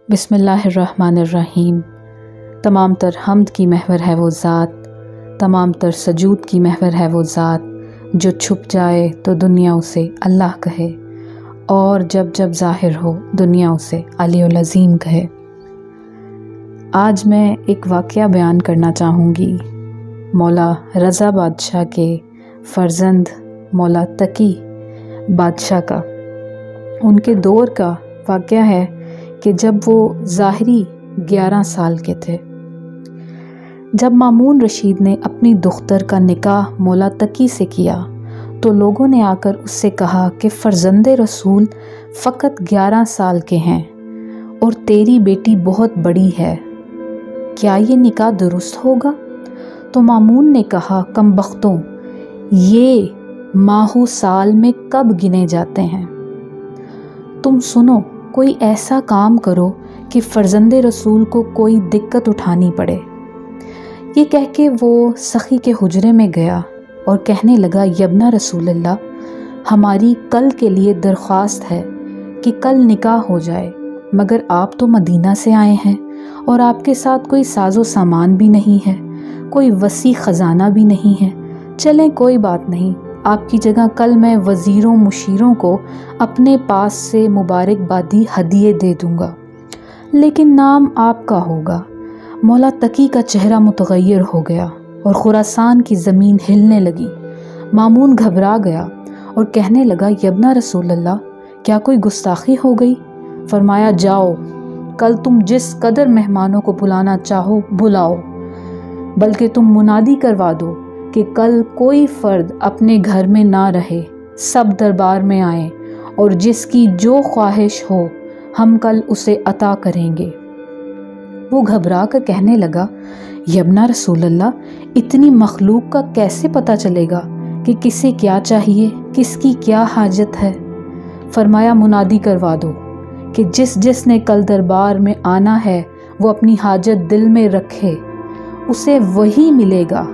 بسم اللہ الرحمن الرحیم۔ تمام تر حمد کی محور ہے وہ ذات، تمام تر سجود کی محور ہے وہ ذات، جو چھپ جائے تو دنیا اسے اللہ کہے، اور جب جب ظاہر ہو دنیا اسے علی العظیم کہے۔ آج میں ایک واقعہ بیان کرنا چاہوں گی مولا رضا بادشاہ کے فرزند مولا تقی بادشاہ کا۔ ان کے دور کا واقعہ ہے کہ جب وہ ظاہری 11 سال کے تھے، جب مامون رشید نے اپنی دختر کا نکاح مولا تقی سے کیا تو لوگوں نے آ کر اس سے کہا کہ فرزند رسول فقط 11 سال کے ہیں اور تیری بیٹی بہت بڑی ہے، کیا یہ نکاح درست ہوگا؟ تو مامون نے کہا، کم بختوں، یہ ماہو سال میں کب گنے جاتے ہیں؟ تم سنو، کوئی ایسا کام کرو کہ فرزند رسول کو کوئی دقت اٹھانی پڑے۔ یہ کہہ کے وہ سخی کے حجرے میں گیا اور کہنے لگا، یبنا رسول اللہ، ہماری کل کے لیے درخواست ہے کہ کل نکاح ہو جائے، مگر آپ تو مدینہ سے آئے ہیں اور آپ کے ساتھ کوئی ساز و سامان بھی نہیں ہے، کوئی وسیع خزانہ بھی نہیں ہے۔ چلیں کوئی بات نہیں، آپ کی جگہ کل میں وزیروں مشیروں کو اپنے پاس سے مبارکبادی ہدیے دے دوں گا، لیکن نام آپ کا ہوگا۔ مولا تقی کا چہرہ متغیر ہو گیا اور خراسان کی زمین ہلنے لگی۔ مامون گھبرا گیا اور کہنے لگا، یبنا رسول اللہ، کیا کوئی گستاخی ہو گئی؟ فرمایا، جاؤ، کل تم جس قدر مہمانوں کو بلانا چاہو بلاؤ، بلکہ تم منادی کروا دو کہ کل کوئی فرد اپنے گھر میں نہ رہے، سب دربار میں آئیں اور جس کی جو خواہش ہو ہم کل اسے عطا کریں گے۔ وہ گھبرا کر کہنے لگا، یبنا رسول اللہ، اتنی مخلوق کا کیسے پتہ چلے گا کہ کسے کیا چاہیے، کس کی کیا حاجت ہے؟ فرمایا، منادی کروا دو کہ جس نے کل دربار میں آنا ہے وہ اپنی حاجت دل میں رکھے، اسے وہی ملے گا،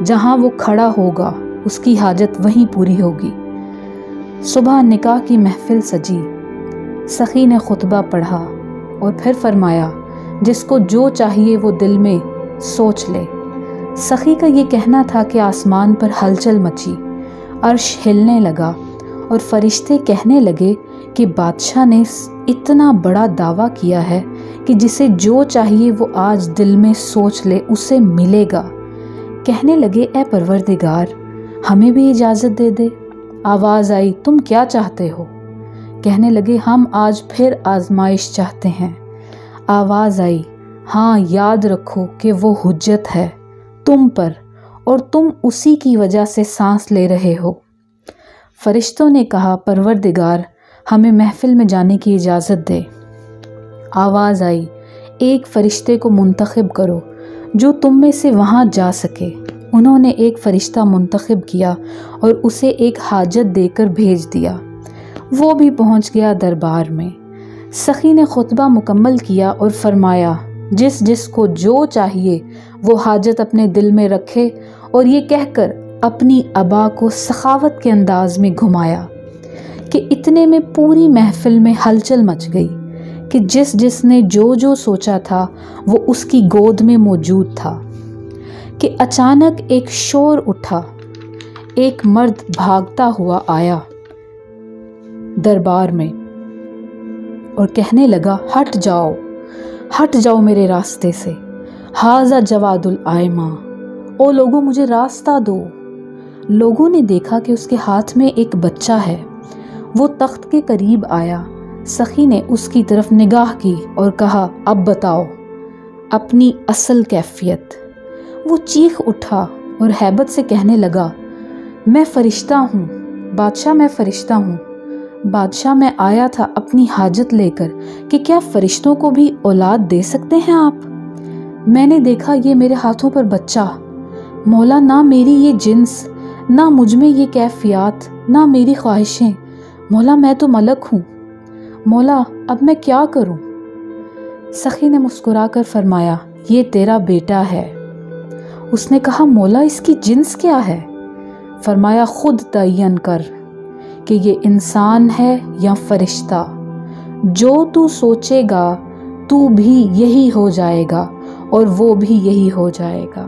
جہاں وہ کھڑا ہوگا اس کی حاجت وہیں پوری ہوگی۔ صبح نکاح کی محفل سجی، سخی نے خطبہ پڑھا اور پھر فرمایا، جس کو جو چاہیے وہ دل میں سوچ لے۔ سخی کا یہ کہنا تھا کہ آسمان پر ہلچل مچی، عرش ہلنے لگا اور فرشتے کہنے لگے کہ بادشاہ نے اتنا بڑا دعویٰ کیا ہے کہ جسے جو چاہیے وہ آج دل میں سوچ لے اسے ملے گا۔ کہنے لگے، اے پروردگار، ہمیں بھی اجازت دے دے۔ آواز آئی، تم کیا چاہتے ہو؟ کہنے لگے، ہم آج پھر آزمائش چاہتے ہیں۔ آواز آئی، ہاں، یاد رکھو کہ وہ حجت ہے تم پر اور تم اسی کی وجہ سے سانس لے رہے ہو۔ فرشتوں نے کہا، پروردگار، ہمیں محفل میں جانے کی اجازت دے۔ آواز آئی، ایک فرشتے کو منتخب کرو جو تم میں سے وہاں جا سکے۔ انہوں نے ایک فرشتہ منتخب کیا اور اسے ایک حاجت دے کر بھیج دیا۔ وہ بھی پہنچ گیا دربار میں۔ سخی نے خطبہ مکمل کیا اور فرمایا، جس کو جو چاہیے وہ حاجت اپنے دل میں رکھے، اور یہ کہہ کر اپنی ابا کو سخاوت کے انداز میں گھمایا کہ اتنے میں پوری محفل میں ہلچل مچ گئی کہ جس نے جو سوچا تھا وہ اس کی گود میں موجود تھا کہ اچانک ایک شور اٹھا۔ ایک مرد بھاگتا ہوا آیا دربار میں اور کہنے لگا، ہٹ جاؤ میرے راستے سے، ھذا جواد الائمہ، او لوگوں مجھے راستہ دو۔ لوگوں نے دیکھا کہ اس کے ہاتھ میں ایک بچہ ہے۔ وہ تخت کے قریب آیا، سخی نے اس کی طرف نگاہ کی اور کہا، اب بتاؤ اپنی اصل کیفیت۔ وہ چیخ اٹھا اور ہیبت سے کہنے لگا، میں فرشتہ ہوں بادشاہ، میں فرشتہ ہوں بادشاہ، میں آیا تھا اپنی حاجت لے کر کہ کیا فرشتوں کو بھی اولاد دے سکتے ہیں آپ؟ میں نے دیکھا یہ میرے ہاتھوں پر بچہ، مولا، نہ میری یہ جنس، نہ مجھ میں یہ کیفیات، نہ میری خواہشیں، مولا میں تو ملک ہوں، مولا اب میں کیا کروں؟ سخی نے مسکرا کر فرمایا، یہ تیرا بیٹا ہے۔ اس نے کہا، مولا اس کی جنس کیا ہے؟ فرمایا، خود تعین کر کہ یہ انسان ہے یا فرشتہ، جو تو سوچے گا تو بھی یہی ہو جائے گا اور وہ بھی یہی ہو جائے گا۔